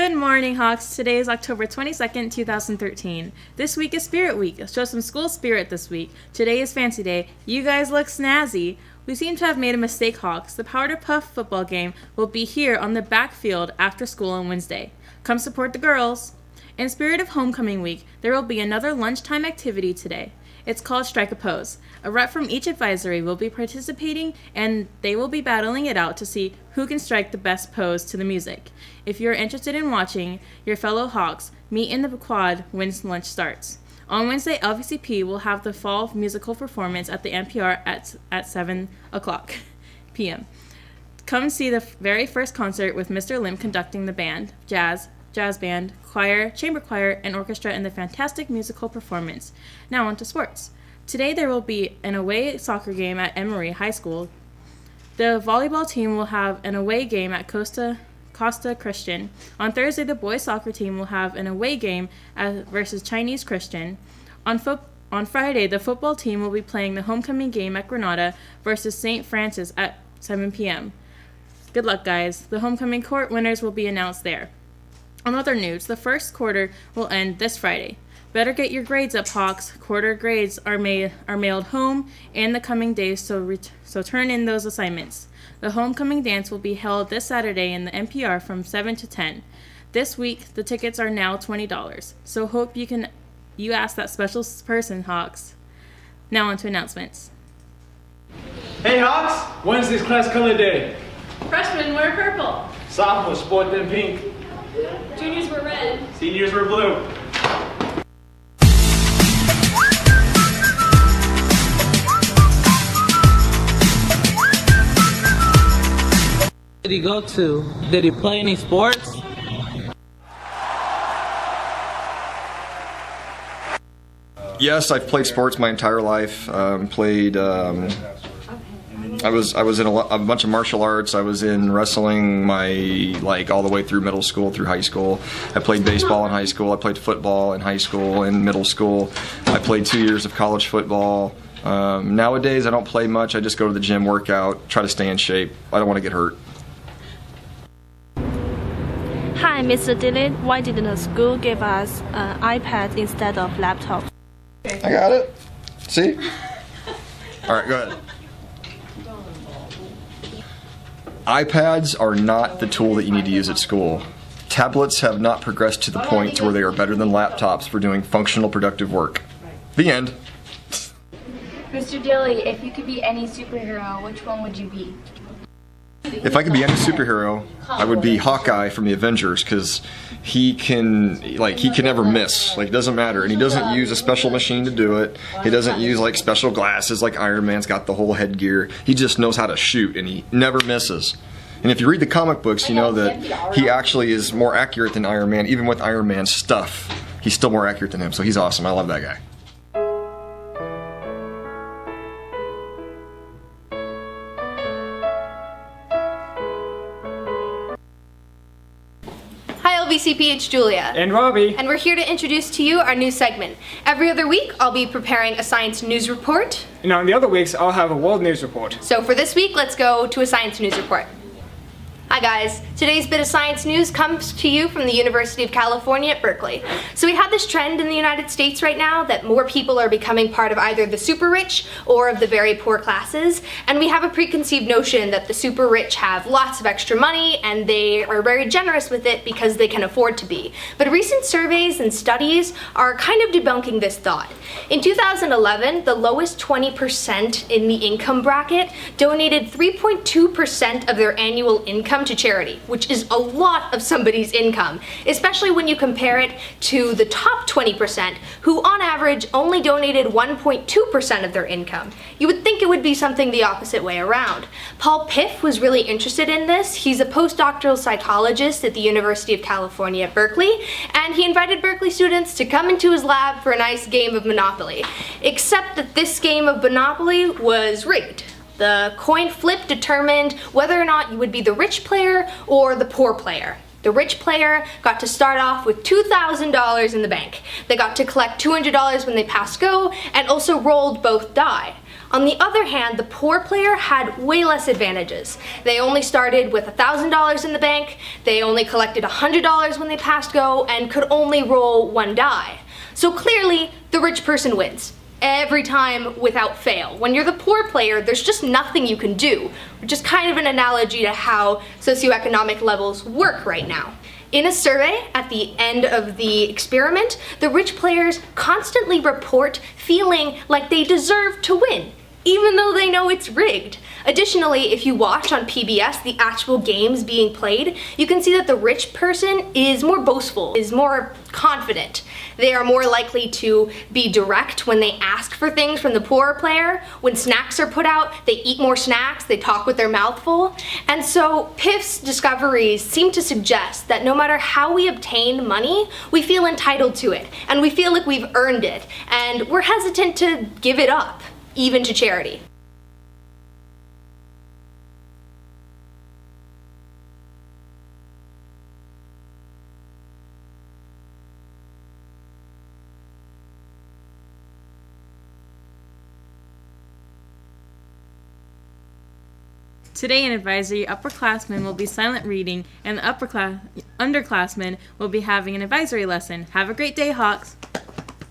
Good morning, Hawks. Today is October 22nd, 2013. This week is Spirit Week. Show some school spirit this week. Today is Fancy Day. You guys look snazzy. We seem to have made a mistake, Hawks. The Powder Puff football game will be here on the backfield after school on Wednesday. Come support the girls. In spirit of Homecoming Week, there will be another lunchtime activity today. It's called Strike a Pose. A rep from each advisory will be participating, and they will be battling it out to see who can strike the best pose to the music. If you're interested in watching your fellow Hawks, meet in the quad when lunch starts. On Wednesday, LVCP will have the fall musical performance at the NPR at 7 o'clock p.m. Come see the very first concert with Mr. Lim conducting the band, jazz band, choir, chamber choir, and orchestra in the fantastic musical performance. Now on to sports. Today there will be an away soccer game at Emory High School. The volleyball team will have an away game at Costa Christian. On Thursday, the boys soccer team will have an away game versus Chinese Christian. On Friday, the football team will be playing the homecoming game at Granada versus St. Francis at 7 p.m. Good luck, guys. The homecoming court winners will be announced there. On other news, the first quarter will end this Friday. Better get your grades up, Hawks. Quarter grades are mailed home in the coming days, so turn in those assignments. The homecoming dance will be held this Saturday in the NPR from 7 to 10. This week, the tickets are now $20, so hope you ask that special person, Hawks. Now on to announcements. Hey Hawks, Wednesday's class color day. Freshmen wear purple. Sophomores sport them pink. Juniors wear red. Seniors wear blue. Did he go to? Did he play any sports? Yes, I've played sports my entire life. I was in a bunch of martial arts. I was in wrestling all the way through middle school, through high school. I played baseball in high school. I played football in high school and middle school. I played 2 years of college football. Nowadays, I don't play much. I just go to the gym, work out, try to stay in shape. I don't want to get hurt. Hi, Mr. Dylan. Why didn't the school give us iPads instead of laptops? I got it. See? All right, go ahead. iPads are not the tool that you need to use at school. Tablets have not progressed to the point to where they are better than laptops for doing functional, productive work. The end. Mr. Dilly, if you could be any superhero, which one would you be? If I could be any superhero, I would be Hawkeye from the Avengers, because he can never miss. It doesn't matter, and he doesn't use a special machine to do it. He doesn't use special glasses like Iron Man's got the whole headgear. He just knows how to shoot, and he never misses. And if you read the comic books, you know that he actually is more accurate than Iron Man. Even with Iron Man's stuff, he's still more accurate than him. So he's awesome. I love that guy. LVCP, it's Julia. And Robbie. And we're here to introduce to you our new segment. Every other week, I'll be preparing a science news report. And on the other weeks, I'll have a world news report. So for this week, let's go to a science news report. Hi guys, today's bit of science news comes to you from the University of California at Berkeley. So we have this trend in the United States right now that more people are becoming part of either the super rich or of the very poor classes, and we have a preconceived notion that the super rich have lots of extra money and they are very generous with it because they can afford to be. But recent surveys and studies are kind of debunking this thought. In 2011, the lowest 20% in the income bracket donated 3.2% of their annual income to charity, which is a lot of somebody's income, especially when you compare it to the top 20%, who on average only donated 1.2% of their income. You would think it would be something the opposite way around. Paul Piff was really interested in this. He's a postdoctoral psychologist at the University of California at Berkeley, and he invited Berkeley students to come into his lab for a nice game of Monopoly. Except that this game of Monopoly was rigged. The coin flip determined whether or not you would be the rich player or the poor player. The rich player got to start off with $2,000 in the bank. They got to collect $200 when they passed go and also rolled both die. On the other hand, the poor player had way less advantages. They only started with $1,000 in the bank, they only collected $100 when they passed go, and could only roll one die. So clearly, the rich person wins. Every time without fail. When you're the poor player, there's just nothing you can do, which is kind of an analogy to how socioeconomic levels work right now. In a survey at the end of the experiment, the rich players constantly report feeling like they deserve to win, even though they know it's rigged. Additionally, if you watch on PBS the actual games being played, you can see that the rich person is more boastful, is more confident. They are more likely to be direct when they ask for things from the poorer player. When snacks are put out, they eat more snacks, they talk with their mouth full. And so Piff's discoveries seem to suggest that no matter how we obtain money, we feel entitled to it, and we feel like we've earned it, and we're hesitant to give it up, even to charity. Today in advisory, upperclassmen will be silent reading, and the underclassmen will be having an advisory lesson. Have a great day, Hawks!